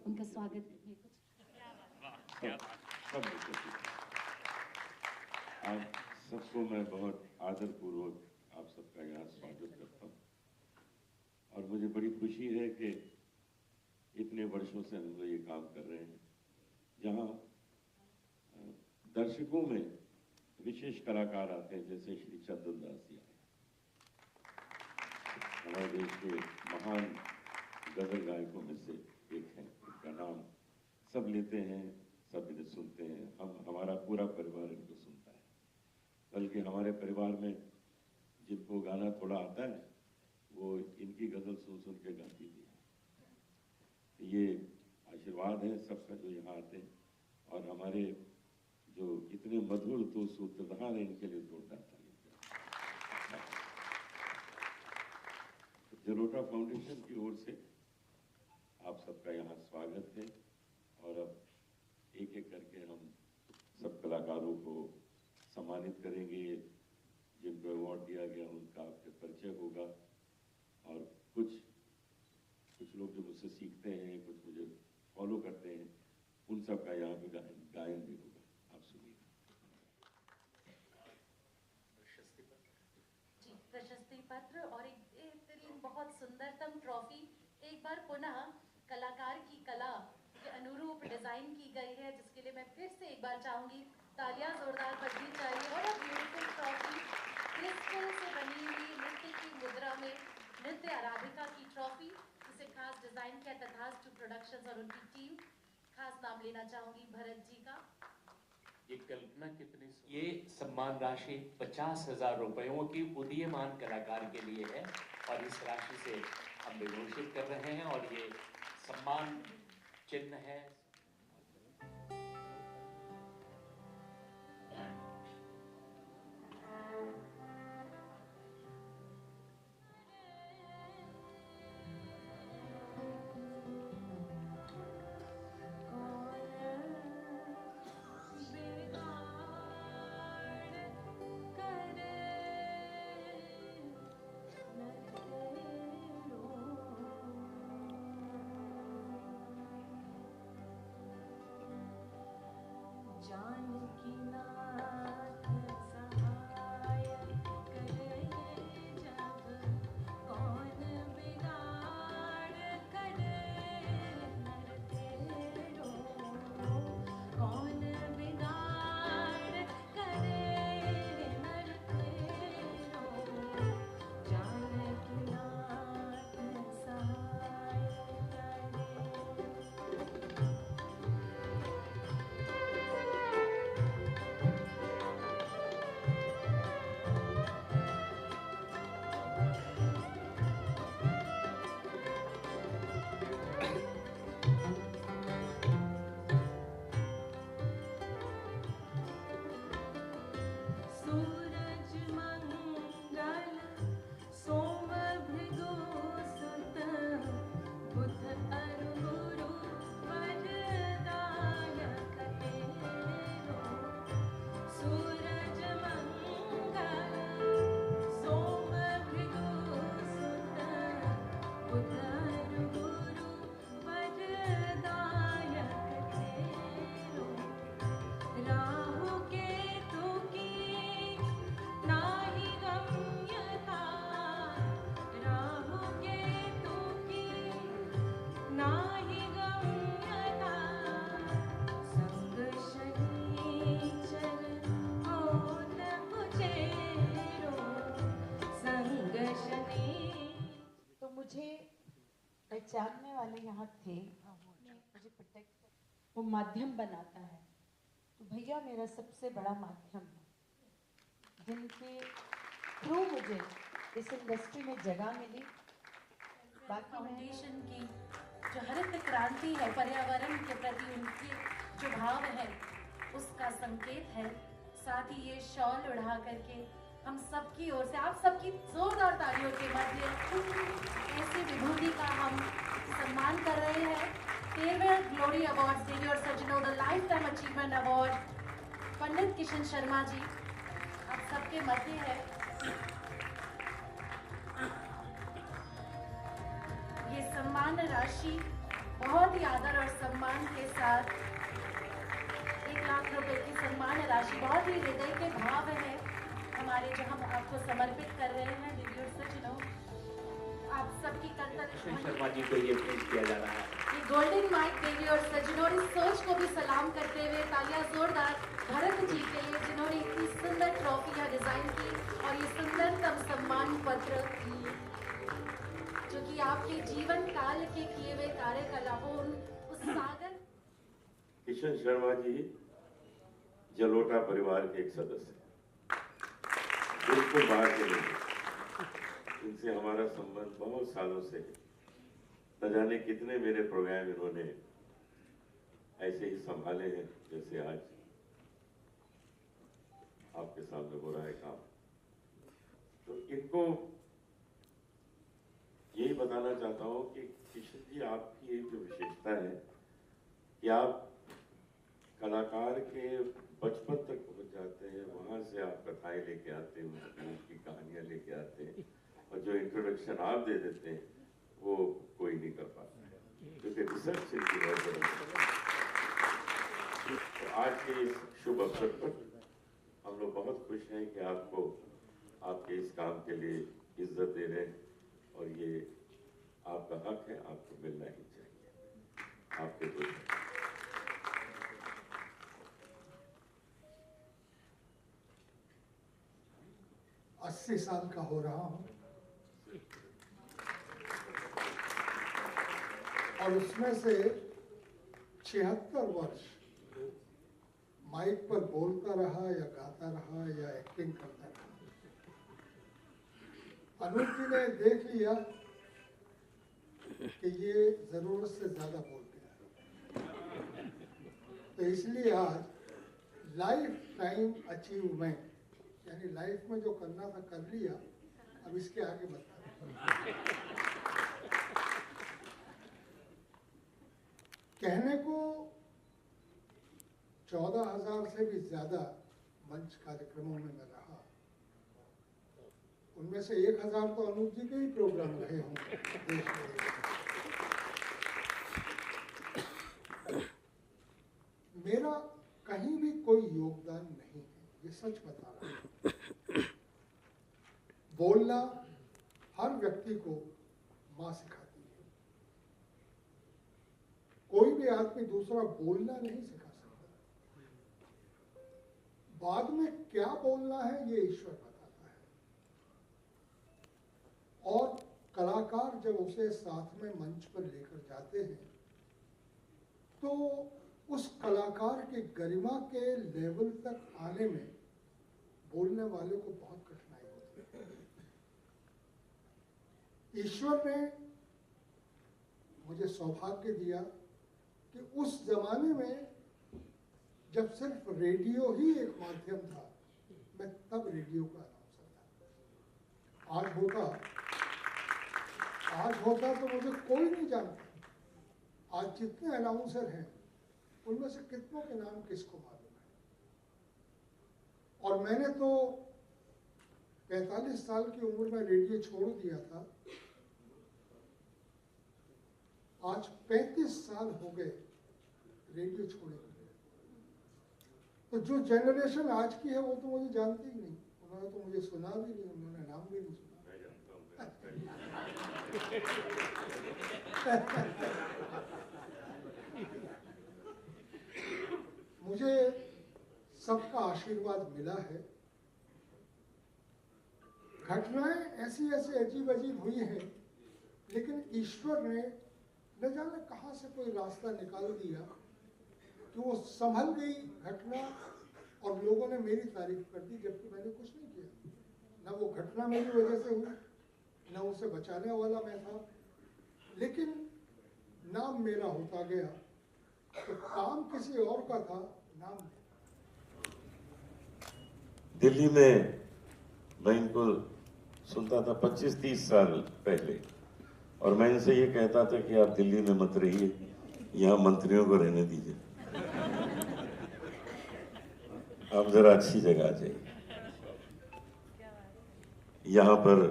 उनका स्वागत करने कुछ आप सबको मैं बहुत आदरपूर्वक आप सबका यहाँ स्वागत करता हूँ और मुझे बड़ी खुशी है कि इतने वर्षों से हम लोग ये काम कर रहे हैं जहाँ दर्शकों में विशेष कलाकार आते हैं, जैसे श्री चंदन दास जी आए, हमारे देश के महान गजल गायकों में से एक हैं। उनका नाम सब लेते हैं, सब इन्हें सुनते हैं, हमारा पूरा परिवार इनको सुनता है। बल्कि हमारे परिवार में जिनको गाना थोड़ा आता है वो इनकी गजल सुन सुन के गाती भी है। ये आशीर्वाद है सबका जो यहाँ आते हैं और हमारे जो इतने मधुर दो सूत्रधार हैं, इनके लिए जोरदार ताली। जरोटा फाउंडेशन की ओर से आप सबका यहाँ स्वागत है और अब एक एक करके हम सब कलाकारों को सम्मानित करेंगे। जिनको अवार्ड दिया गया उनका आपके परिचय होगा और कुछ लोग जो मुझसे सीखते हैं, कुछ मुझे फॉलो करते हैं, उन सब का यहाँ पे गायन भी होगा। आप सुनिएगा। प्रशस्ति पत्र और एक बेहतरीन बहुत सुंदरतम ट्रॉफी एक बार पुनः कलाकार की कला के अनुरूप डिजाइन की गई है, जिसके लिए मैं फिर से एक बार चाहूंगी तालियां जोरदार बजनी चाहिए। और ब्यूटीफुल ट्रॉफी क्रिस्टल से बनी हुई नृत्य की मुद्रा में नृत्य आराधिका की ट्रॉफी, जिसे खास डिजाइन किया तथास टू प्रोडक्शंस और उनकी टीम। खास नाम लेना चाहूंगी भरत जी का। ये कल्पना कितनी, ये सम्मान राशि 50,000 रुपयों की उदीयमान कलाकार के लिए है और इस राशि से हम विभूषित कर रहे हैं और ये सम्मान चिन्ह है। जानकी नाथ सहाय करे जब कौन बिगाड़ करे नर तेरो, कौन बिगाड़ करे नर तेरो, जानकी नाथ सहाय करे। सूरज मंगल सोम भृगु सुत, बुध अरु गुरु वरदायक तेरो। सूरज मंगल सोम भृगु सुत, बुध अरु गुरु वरदायक तेरो। राहु केतु की नाही गम्यता, राहु केतु की नाही गम्यता, संग शनीचर होत कुचेरो, संग शनि। तो मुझे पहचानने वाले यहाँ थे, मुझे प्रोटेक्ट, वो माध्यम बनाता है। तो भैया मेरा सबसे बड़ा माध्यम है, जिनके थ्रू मुझे इस इंडस्ट्री में जगह मिली। बाकी फाउंडेशन की जो हरित क्रांति है, पर्यावरण के प्रति उनके जो भाव है, उसका संकेत है। साथ ही ये शॉल उड़ा करके हम सबकी ओर से आप सबकी जोरदार तालियों के मध्य ऐसी विभूति का हम सम्मान कर रहे हैं। 13वें ग्लोरी अवार्ड देवी और सज्जनों the lifetime achievement award Pandit Kishan Sharma ji आप सबके मध्य है। ये सम्मान राशि बहुत ही आदर और सम्मान के साथ 1 लाख रुपए की सम्मान राशि, बहुत ही हृदय के भाव है हमारे, जो हम आपको समर्पित कर रहे हैं दिव्य सज्जनों। आप सबकी कृष्ण शर्मा जी को ये पेश किया जा रहा है। ये गोल्डन माइक देवी और सज्जनों, और इस सोच को भी सलाम करते हुए तालियां जोरदार भरत जी के लिए, जिन्होंने इतनी सुंदर ट्रॉफी यहाँ डिजाइन की और ये सुंदरतम सम्मान पत्र जो कि आपके जीवन काल के किए हुए कार्यकलापों उस सागर। किशन शर्मा जी जलोटा परिवार के एक सदस्य, बिल्कुल बाहर के लोग, इनसे हमारा संबंध बहुत सालों से है। न जाने कितने मेरे प्रोग्राम इन्होंने ऐसे ही संभाले हैं जैसे आज आपके सामने हो रहा है काम। तो इनको यही बताना चाहता हूं कि किशन जी, आपकी एक जो विशेषता है कि आप कलाकार के बचपन तक पहुंच जाते हैं, वहां से आप कथाएं लेके आते हैं, उनकी कहानियां लेके आते हैं, और जो इंट्रोडक्शन आप दे देते हैं वो कोई नहीं कर पाता है, क्योंकि रिसर्च इनकी बहुत जरूरत है। तो आज के इस शुभ अवसर पर हम लोग बहुत खुश हैं कि आपको आपके इस काम के लिए इज्जत दे रहे हैं, और ये आपका हक है, आपको मिलना ही चाहिए। आपके दोस्त 80 साल का हो रहा हूं, और उसमें से 76 वर्ष माइक पर बोलता रहा या गाता रहा या एक्टिंग करता रहा। अनूप जी ने देख लिया कि ये जरूरत से ज्यादा बोल गया, तो इसलिए आज लाइफ टाइम अचीवमेंट, यानी लाइफ में जो करना था कर लिया, अब इसके आगे बढ़ना। कहने को 14,000 से भी ज्यादा मंच कार्यक्रमों में मैं रहा, उनमें से 1,000 तो अनूप जी के ही प्रोग्राम रहे होंगे देश में। मेरा कहीं भी कोई योगदान नहीं है, ये सच बता रहा हूं। बोलना हर व्यक्ति को मां सिखाती है, कोई भी आदमी दूसरा बोलना नहीं सिखा सकता। बाद में क्या बोलना है ये ईश्वर बताता है, और कलाकार जब उसे साथ में मंच पर लेकर जाते हैं तो उस कलाकार के गरिमा के लेवल तक आने में बोलने वाले को बहुत कठिनाई होती है। ईश्वर ने मुझे सौभाग्य दिया कि उस जमाने में जब सिर्फ रेडियो ही एक माध्यम था, मैं तब रेडियो का अनाउंसर था। आज होता तो मुझे कोई नहीं जानता। आज जितने अनाउंसर हैं उनमें से कितनों के नाम किसको मालूम है। और मैंने तो 45 साल की उम्र में रेडियो छोड़ दिया था। आज 35 साल हो गए रेडियो छोड़े हुए। तो जो जनरेशन आज की है वो तो मुझे जानती ही नहीं, उन्होंने तो मुझे सुना भी नहीं, उन्होंने नाम भी नहीं सुना। मुझे सबका आशीर्वाद मिला है। घटनाएं ऐसी ऐसी अजीब अजीब हुई हैं, लेकिन ईश्वर ने न जाने कहां से कोई रास्ता निकाल दिया कि वो संभल गई घटना, और लोगों ने मेरी तारीफ कर दी, जबकि मैंने कुछ नहीं किया। न वो घटना मेरी वजह से हुई, न उसे बचाने वाला मैं था, लेकिन नाम मेरा होता गया। तो काम किसी और का था, नाम दिल्ली में मैं इनको सुनता था 25-30 साल पहले, और मैं इनसे ये कहता था कि आप दिल्ली में मत रहिए, यहाँ मंत्रियों को रहने दीजिए, आप जरा अच्छी जगह आ जाइए, यहाँ पर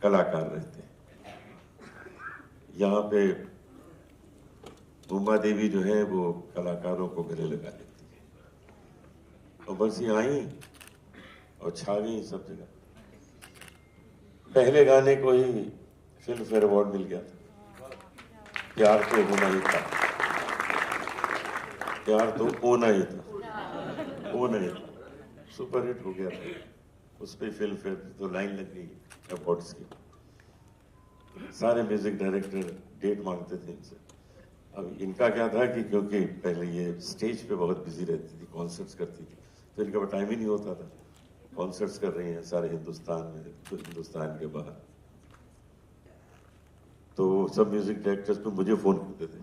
कलाकार रहते हैं, यहाँ पे उमा देवी जो है वो कलाकारों को गले लगा लेती है, और बस ये आई और छा गई सब जगह। पहले गाने को ही फिल्म फेयर अवार्ड मिल गया था, प्यार तो होना ही था, प्यार तो होना ही था, होना ही था, सुपर हिट हो गया था। उस पर फिल्म फेयर तो लाइन लग गई अवार्ड्स की। सारे म्यूजिक डायरेक्टर डेट मांगते थे इनसे। अब इनका क्या था कि क्योंकि पहले ये स्टेज पे बहुत बिजी रहती थी, कॉन्सर्ट्स करती थी, तो इनका टाइम ही नहीं होता था। कॉन्सर्ट्स कर रही हैं सारे हिंदुस्तान में, तो हिंदुस्तान के बाहर, तो सब म्यूजिक डायरेक्टर्स पे मुझे फोन करते थे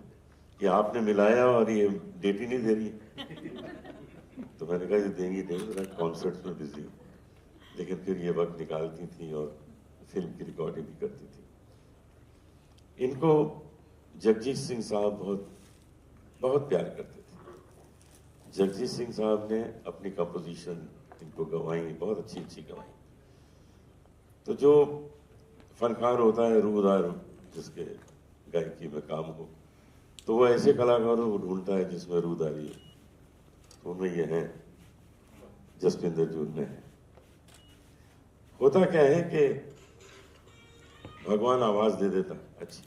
कि आपने मिलाया और ये डेट ही नहीं दे रही है। तो मैंने कहा ये देंगी नहीं, कॉन्सर्ट्स में बिजी हूँ। लेकिन फिर ये वक्त निकालती थी और फिल्म की रिकॉर्डिंग भी करती थी। इनको जगजीत सिंह साहब बहुत बहुत प्यार करते थे। जगजीत सिंह साहब ने अपनी कंपोजिशन इनको गवाई, बहुत अच्छी अच्छी गवाई। तो जो फनकार होता है, रूहदार, जिसके गायकी में काम हो, तो वो ऐसे कलाकारों को ढूंढता है जिसमें रूहदारी हो। तो उनमें ये है, जसविंदर जी उनमें है। होता क्या है कि भगवान आवाज दे देता अच्छी,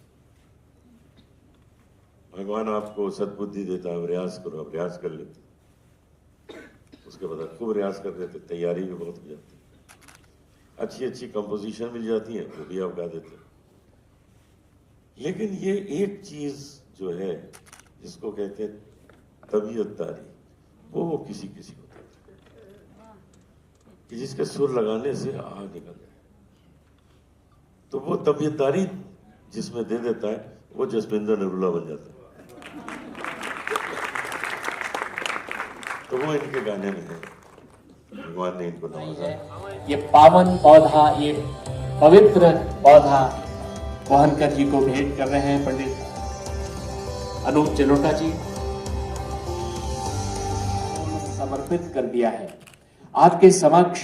भगवान आपको सद्बुद्धि देता है, रियाज करो, आप रियाज कर लेते, उसके बाद खूब रियाज कर लेते, तैयारी भी बहुत हो जाती है, अच्छी अच्छी कंपोजिशन मिल जाती है, वो भी आप गा देते। लेकिन ये एक चीज जो है जिसको कहते हैं तबीयतदारी, वो किसी किसी को कि जिसके सुर लगाने से आग निकल जाए, तो वो तबीयतदारी जिसमें दे देता है, वो जसविंदर नरूला बन जाता है। तो वो इनके गाने में है, भगवान ने इनको नवाजा। ये पावन पौधा, ये पवित्र पौधा मोहनकर जी को भेंट कर रहे हैं पंडित अनूप जलोटा जी। समर्पित कर दिया है। आपके समक्ष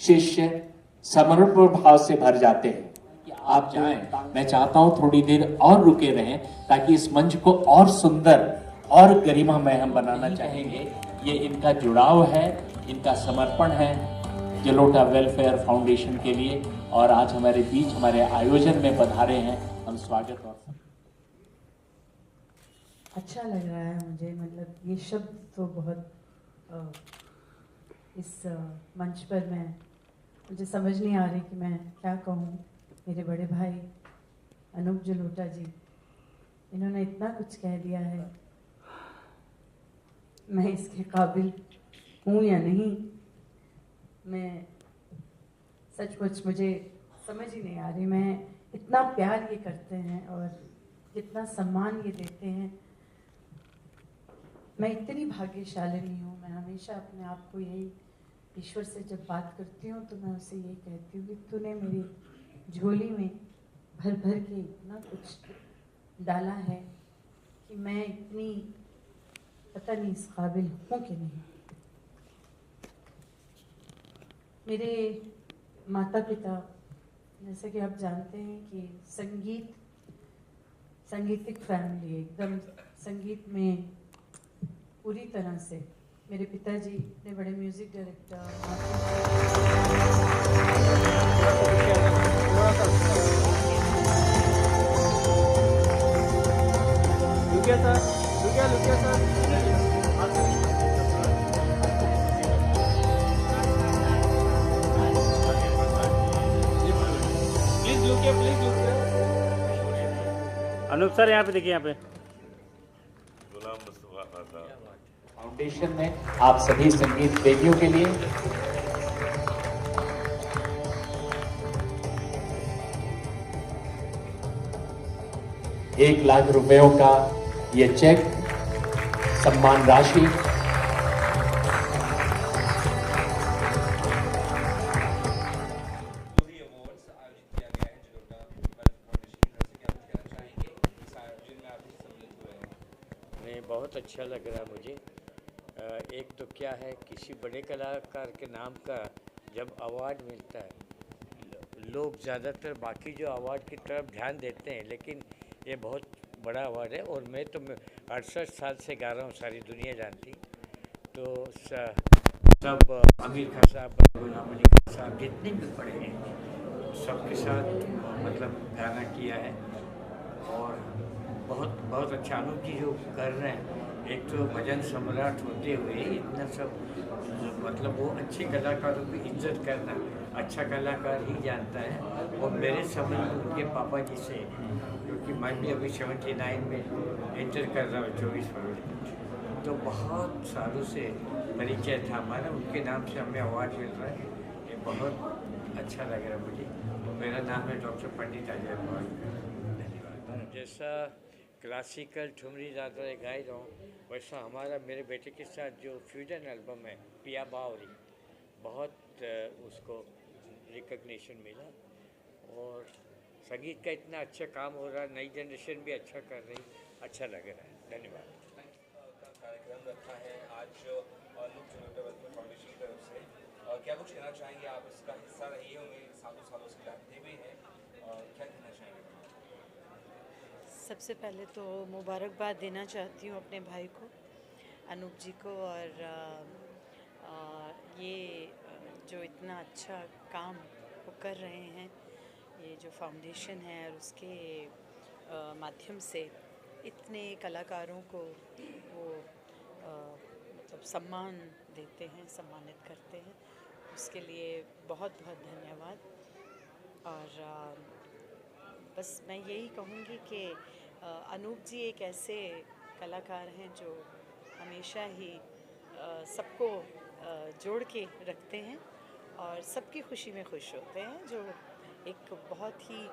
शिष्य समर्पण भाव से भर जाते हैं कि आप जाएं। मैं चाहता हूं थोड़ी देर और रुके रहें ताकि इस मंच को और सुंदर और गरिमामय हम बनाना चाहेंगे। ये इनका जुड़ाव है, इनका समर्पण है जलोटा वेलफेयर फाउंडेशन के लिए, और आज हमारे बीच हमारे आयोजन में पधारे हैं। हम स्वागत और अच्छा लग रहा है मुझे, मतलब ये शब्द तो बहुत इस मंच पर मुझे समझ नहीं आ रही कि मैं क्या कहूँ। मेरे बड़े भाई अनूप जलोटा जी, इन्होंने इतना कुछ कह दिया है, मैं इसके काबिल हूँ या नहीं, मैं सचमुच मुझे समझ ही नहीं आ रही। मैं इतना प्यार ये करते हैं और जितना सम्मान ये देते हैं, मैं इतनी भाग्यशालिनी हूँ। मैं हमेशा अपने आप को यही, ईश्वर से जब बात करती हूँ तो मैं उसे यही कहती हूँ कि तूने मेरी झोली में भर भर के इतना कुछ डाला है कि मैं इतनी, पता नहीं इस काबिल हूँ कि नहीं। मेरे माता पिता, जैसे कि आप जानते हैं कि संगीतिक फैमिली, एकदम संगीत में पूरी तरह से। मेरे पिताजी इतने बड़े म्यूजिक डायरेक्टर, अनूप सर यहाँ पे देखिए, यहाँ पे गुलाम मुस्तफा खान साहब फाउंडेशन में आप सभी संगीत प्रेमियों के लिए ₹1,00,000 का ये चेक सम्मान राशि बहुत अच्छा लग रहा है मुझे। एक तो क्या है, किसी बड़े कलाकार के नाम का जब अवार्ड मिलता है, लोग ज़्यादातर बाकी जो अवार्ड की तरफ ध्यान देते हैं, लेकिन ये बहुत बड़ा अवार्ड है। और मैं तो 68 साल से गा रहा हूँ, सारी दुनिया जानती। तो सब आमिर खान साहब, गुलाम अली खान साहब, जितने भी पढ़े हैं सबके साथ मतलब गाना किया है। और बहुत बहुत अच्छा अनूप जी जो कर रहे हैं, एक तो भजन सम्राट होते हुए इतना सब मतलब वो अच्छे कलाकारों की इज्जत करना, अच्छा कलाकार ही जानता है। और मेरे समझ में उनके पापा जी से, क्योंकि मैं भी अभी 79 में एंटर कर रहा हूँ 24 फरवरी, तो बहुत सालों से परिचय था हमारा। उनके नाम से हमें अवार्ड मिल रहा है, ये बहुत अच्छा लग रहा है मुझे। मेरा नाम है डॉक्टर पंडित अजय पवार। धन्यवाद। जैसा क्लासिकल ठुमरी ज़्यादा गाई रहा हूँ, वैसा हमारा मेरे बेटे के साथ जो फ्यूजन एल्बम है पिया बावरी, बहुत उसको रिकग्निशन मिला। और संगीत का इतना अच्छा काम हो रहा है, नई जनरेशन भी अच्छा कर रही, अच्छा लग रहा है। धन्यवाद। कार्यक्रम रखा है आज अनूप जलोटा वेलफेयर फाउंडेशन की तरफ से, क्या कुछ कहना चाहेंगे? आप इसका हिस्सा रही होंगे, सालों से जानते भी हैं, क्या कहना चाहेंगे? सबसे पहले तो मुबारकबाद देना चाहती हूँ अपने भाई को, अनूप जी को। और ये जो इतना अच्छा काम वो कर रहे हैं, ये जो फाउंडेशन है और उसके माध्यम से इतने कलाकारों को वो मतलब सम्मान देते हैं, सम्मानित करते हैं, उसके लिए बहुत बहुत धन्यवाद। और बस मैं यही कहूँगी कि अनूप जी एक ऐसे कलाकार हैं जो हमेशा ही सबको जोड़ के रखते हैं और सबकी खुशी में खुश होते हैं, जो एक बहुत ही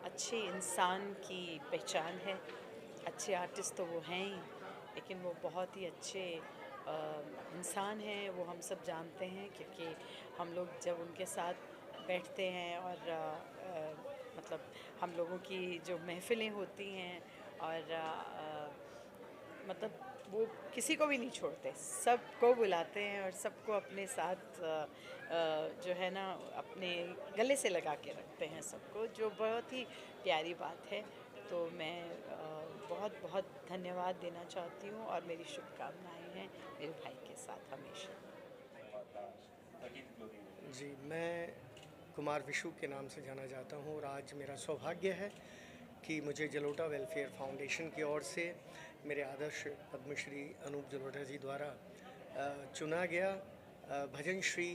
अच्छे इंसान की पहचान है। अच्छे आर्टिस्ट तो वो हैं ही, लेकिन वो बहुत ही अच्छे इंसान हैं, वो हम सब जानते हैं, क्योंकि हम लोग जब उनके साथ बैठते हैं और मतलब हम लोगों की जो महफ़िलें होती हैं और मतलब वो किसी को भी नहीं छोड़ते, सबको बुलाते हैं और सबको अपने साथ जो है ना अपने गले से लगा के रखते हैं सबको, जो बहुत ही प्यारी बात है। तो मैं बहुत बहुत धन्यवाद देना चाहती हूँ और मेरी शुभकामनाएं हैं मेरे भाई के साथ हमेशा। जी, मैं कुमार विशु के नाम से जाना जाता हूँ और आज मेरा सौभाग्य है कि मुझे जलोटा वेलफेयर फाउंडेशन की ओर से मेरे आदर्श पद्मश्री अनूप जलोटा जी द्वारा चुना गया भजन श्री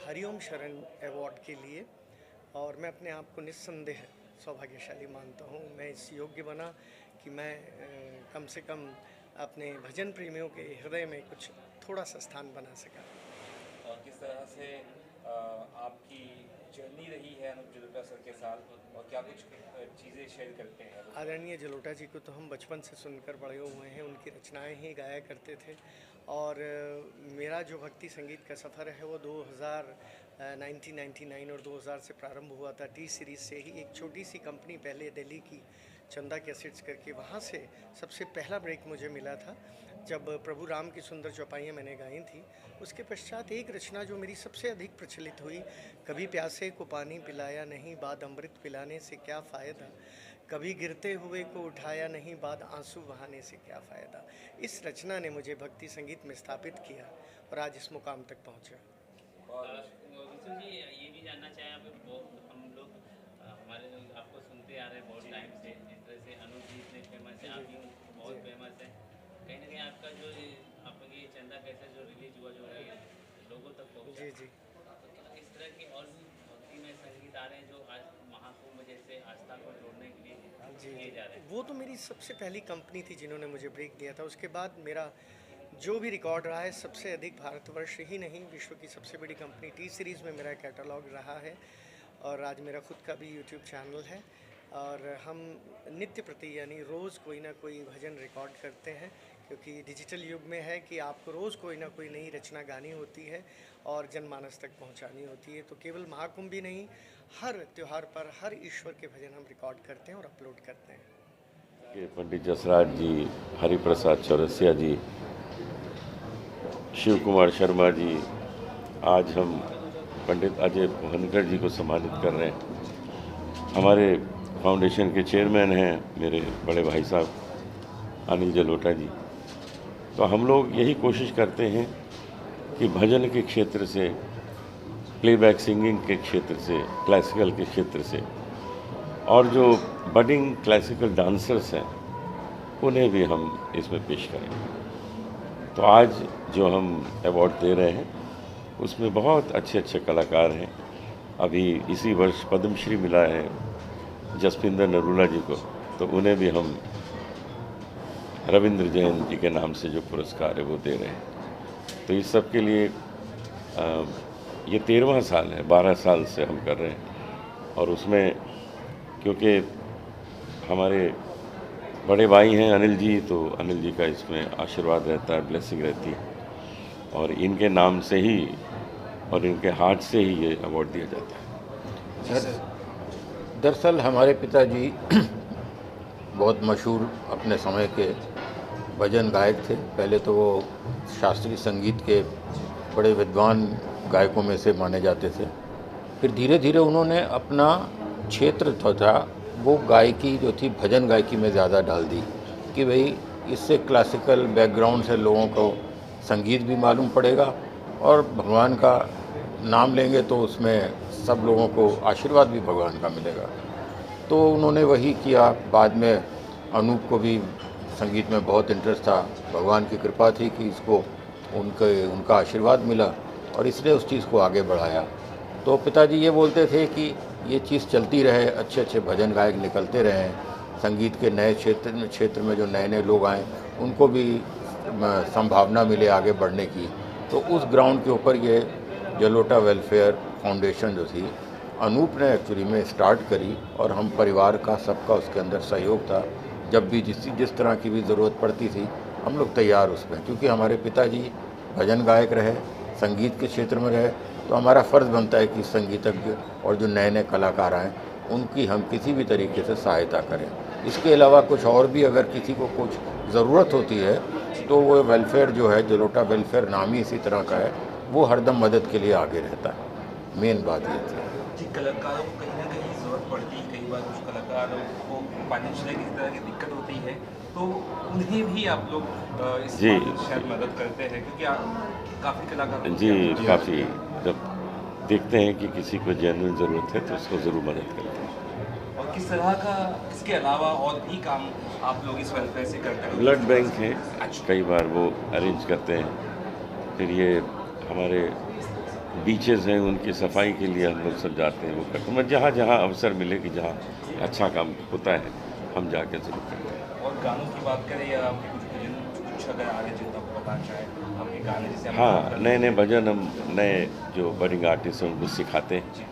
हरिओम शरण अवार्ड के लिए। और मैं अपने आप को निस्संदेह सौभाग्यशाली मानता हूँ। मैं इस योग्य बना कि मैं कम से कम अपने भजन प्रेमियों के हृदय में कुछ थोड़ा सा स्थान बना सका। किस तरह से आपकी जर्नी रही है अनूप जलोटा सर के साथ, और क्या कुछ चीज़ें शेयर करते हैं? आदरणीय जलोटा जी को तो हम बचपन से सुनकर बड़े हुए हैं, उनकी रचनाएं ही गाया करते थे। और मेरा जो भक्ति संगीत का सफ़र है वो 1999 और 2000 से प्रारंभ हुआ था। टी सीरीज़ से ही एक छोटी सी कंपनी पहले दिल्ली की चंदा कैसेट्स करके, वहाँ से सबसे पहला ब्रेक मुझे मिला था जब प्रभु राम की सुंदर चौपाइयाँ मैंने गाई थी। उसके पश्चात एक रचना जो मेरी सबसे अधिक प्रचलित हुई, कभी प्यासे को पानी पिलाया नहीं, बाद अमृत पिलाने से क्या फ़ायदा, कभी गिरते हुए को उठाया नहीं, बाद आंसू बहाने से क्या फ़ायदा। इस रचना ने मुझे भक्ति संगीत में स्थापित किया और आज इस मुकाम तक पहुँचा। विशु जी, ये भी जानना चाहें आप, हम लोग हमारे आपको सुनते आ रहे हैं बहुत टाइम से, जिस तरह से अनूप जी इतने फेमस हैं, आप भी बहुत फेमस हैं, कहीं ना कहीं आपका जो आपकी चंदा कैसे जो रिलीज हुआ जो है लोगों तक पहुँचा। जी जी। तो इस तरह के और भी भक्ति में संगीत आ रहे हैं जो आज महाकुंभ जैसे आस्था को जोड़ने के लिए किए जा रहे हैं। वो तो मेरी सबसे पहली कंपनी थी जिन्होंने मुझे ब्रेक दिया था। उसके बाद मेरा जो भी रिकॉर्ड रहा है, सबसे अधिक भारतवर्ष ही नहीं विश्व की सबसे बड़ी कंपनी टी सीरीज़ में मेरा कैटलॉग रहा है। और आज मेरा खुद का भी यूट्यूब चैनल है और हम नित्य प्रति यानी रोज़ कोई ना कोई भजन रिकॉर्ड करते हैं, क्योंकि डिजिटल युग में है कि आपको रोज़ कोई ना कोई नई रचना गानी होती है और जनमानस तक पहुंचानी होती है। तो केवल महाकुंभ ही नहीं, हर त्यौहार पर हर ईश्वर के भजन हम रिकॉर्ड करते हैं और अपलोड करते हैं। कि पंडित जसराज जी, हरिप्रसाद चौरसिया जी, शिव कुमार शर्मा जी, आज हम पंडित अजय मोहनकर जी को सम्मानित कर रहे हैं। हमारे फाउंडेशन के चेयरमैन हैं मेरे बड़े भाई साहब अनिल जलोटा जी। तो हम लोग यही कोशिश करते हैं कि भजन के क्षेत्र से, प्लेबैक सिंगिंग के क्षेत्र से, क्लासिकल के क्षेत्र से, और जो बडिंग क्लासिकल डांसर्स हैं उन्हें भी हम इसमें पेश करें। तो आज जो हम अवार्ड दे रहे हैं उसमें बहुत अच्छे अच्छे कलाकार हैं। अभी इसी वर्ष पद्मश्री मिला है जसविंदर नरूला जी को, तो उन्हें भी हम रविंद्र जैन जी के नाम से जो पुरस्कार है वो दे रहे हैं। तो इस सब के लिए ये 13वां साल है, 12 साल से हम कर रहे हैं। और उसमें क्योंकि हमारे बड़े भाई हैं अनिल जी, तो अनिल जी का इसमें आशीर्वाद रहता है, ब्लेसिंग रहती है, और इनके नाम से ही और इनके हाथ से ही ये अवार्ड दिया जाता है। दरअसल हमारे पिताजी बहुत मशहूर अपने समय के भजन गायक थे। पहले तो वो शास्त्रीय संगीत के बड़े विद्वान गायकों में से माने जाते थे। फिर धीरे धीरे उन्होंने अपना क्षेत्र था वो गायकी जो थी भजन गायकी में ज़्यादा डाल दी कि भाई इससे क्लासिकल बैकग्राउंड से लोगों को संगीत भी मालूम पड़ेगा और भगवान का नाम लेंगे तो उसमें सब लोगों को आशीर्वाद भी भगवान का मिलेगा। तो उन्होंने वही किया। बाद में अनूप को भी संगीत में बहुत इंटरेस्ट था, भगवान की कृपा थी कि इसको उनका आशीर्वाद मिला और इसने उस चीज़ को आगे बढ़ाया। तो पिताजी ये बोलते थे कि ये चीज़ चलती रहे, अच्छे अच्छे भजन गायक निकलते रहें, संगीत के नए क्षेत्र में जो नए नए लोग आएँ उनको भी संभावना मिले आगे बढ़ने की। तो उस ग्राउंड के ऊपर ये जलोटा वेलफेयर फाउंडेशन जो थी अनूप ने एक्चुअली में स्टार्ट करी और हम परिवार का सबका उसके अंदर सहयोग था। जब भी जिस तरह की भी ज़रूरत पड़ती थी हम लोग तैयार उसमें, क्योंकि हमारे पिताजी भजन गायक रहे, संगीत के क्षेत्र में रहे, तो हमारा फ़र्ज़ बनता है कि संगीतज्ञ और जो नए नए कलाकार आएँ उनकी हम किसी भी तरीके से सहायता करें। इसके अलावा कुछ और भी अगर किसी को कुछ ज़रूरत होती है तो वो वेलफेयर जो है, जलोटा वेलफेयर नाम ही इसी तरह का है, वो हरदम मदद के लिए आगे रहता है। मेन बात ये थी जी, कलाकारों को कहीं ना कहीं ज़रूरत पड़ती है, कई बार कुछ कलाकारों को फाइनेंशियल किसी तरह की दिक्कत होती है, तो उन्हें भी आप लोग इस शायद मदद करते हैं, क्योंकि काफ़ी कलाकार जी काफ़ी जब देखते हैं कि किसी को जेन्युइन ज़रूरत है तो उसको ज़रूर मदद करते हैं। और किस तरह का इसके अलावा और भी काम आप लोग इस वेलफेयर से करते हैं? ब्लड बैंक है, कई बार वो अरेंज करते हैं। फिर ये हमारे बीचेस हैं उनकी सफाई के लिए हम लोग सब जाते हैं, वो करते हैं। जहाँ जहाँ अवसर मिले कि जहाँ अच्छा काम होता है हम जाके ज़रूर करते हैं। और गानों की बात करें या आपके कुछ अगर आगे जो आपको बताना चाहें आपके गाने, जैसे हाँ, नए नए भजन हम नए जो बडिंग आर्टिस्ट हैं उनको सिखाते हैं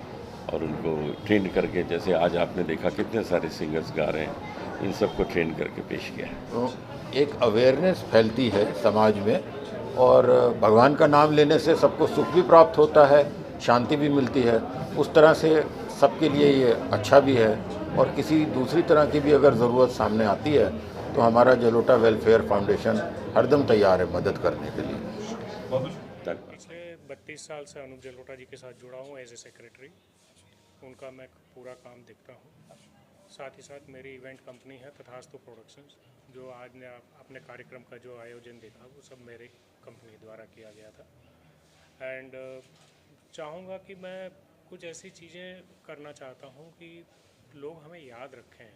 और उनको ट्रेन करके, जैसे आज आपने देखा कितने सारे सिंगर्स गा रहे हैं, इन सबको ट्रेन करके पेश किया है। तो एक अवेयरनेस फैलती है समाज में और भगवान का नाम लेने से सबको सुख भी प्राप्त होता है, शांति भी मिलती है। उस तरह से सबके लिए ये अच्छा भी है। और किसी दूसरी तरह की भी अगर ज़रूरत सामने आती है तो हमारा जलोटा वेलफेयर फाउंडेशन हरदम तैयार है मदद करने के लिए। पिछले 32 साल से अनूप जलोटा जी के साथ जुड़ा हूँ एज ए सेक्रेटरी। उनका मैं पूरा काम देखता हूँ। साथ ही साथ मेरी इवेंट कंपनी है तथास्तु प्रोडक्शंस, जो आज ने अपने कार्यक्रम का जो आयोजन देखा वो सब मेरे कंपनी द्वारा किया गया था। एंड चाहूँगा कि मैं कुछ ऐसी चीज़ें करना चाहता हूँ कि लोग हमें याद रखें,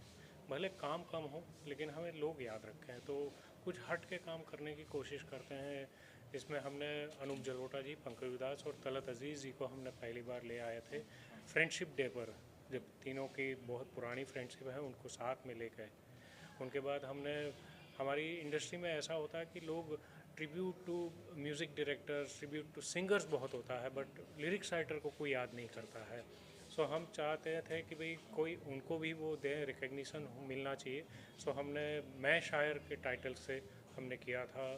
भले काम कम हो लेकिन हमें लोग याद रखें। तो कुछ हट के काम करने की कोशिश करते हैं। इसमें हमने अनूप जलोटा जी, पंकज उदास और तलत अजीज़ जी को हमने पहली बार ले आए थे फ्रेंडशिप डे पर, जब तीनों की बहुत पुरानी फ्रेंडशिप है उनको साथ में ले गए। उनके बाद हमने, हमारी इंडस्ट्री में ऐसा होता है कि लोग tribute to music directors, tribute to singers बहुत होता है, बट लिरिक्स राइटर को कोई याद नहीं करता है। सो हम चाहते थे कि भाई कोई उनको भी वो दें, रिकग्निशन मिलना चाहिए। सो हमने मैं शायर के टाइटल से हमने किया था,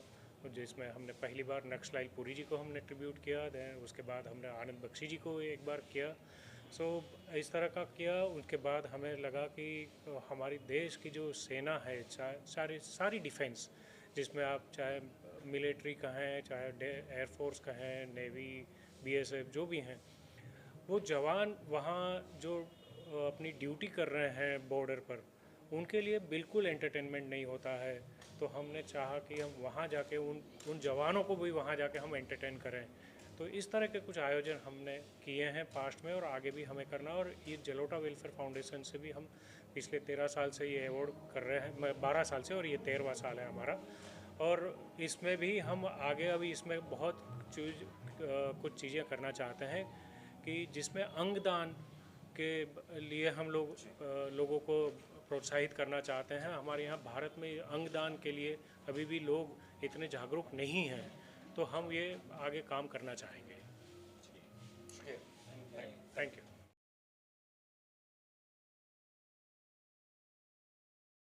जिसमें हमने पहली बार नक्सलाइल पुरी जी को हमने ट्रिब्यूट किया, उसके बाद हमने आनंद बख्शी जी को एक बार किया। सो इस तरह का किया। उसके बाद हमें लगा कि हमारी देश की जो सेना है, सारी डिफेंस, जिसमें आप चाहे मिलिट्री कहें, चाहे एयरफोर्स कहें, नेवी, बीएसएफ, जो भी हैं, वो जवान वहाँ जो अपनी ड्यूटी कर रहे हैं बॉर्डर पर, उनके लिए बिल्कुल एंटरटेनमेंट नहीं होता है। तो हमने चाहा कि हम वहाँ जाके उन जवानों को भी वहाँ जाके हम एंटरटेन करें। तो इस तरह के कुछ आयोजन हमने किए हैं पास्ट में और आगे भी हमें करना। और ये जलोटा वेलफेयर फाउंडेशन से भी हम पिछले 13 साल से ये अवार्ड कर रहे हैं, 12 साल से, और ये 13वां साल है हमारा। और इसमें भी हम आगे अभी इसमें बहुत कुछ चीज़ें करना चाहते हैं कि जिसमें अंगदान के लिए हम लोगों को प्रोत्साहित करना चाहते हैं। हमारे यहाँ भारत में अंगदान के लिए अभी भी लोग इतने जागरूक नहीं हैं, तो हम ये आगे काम करना चाहेंगे। Thank you.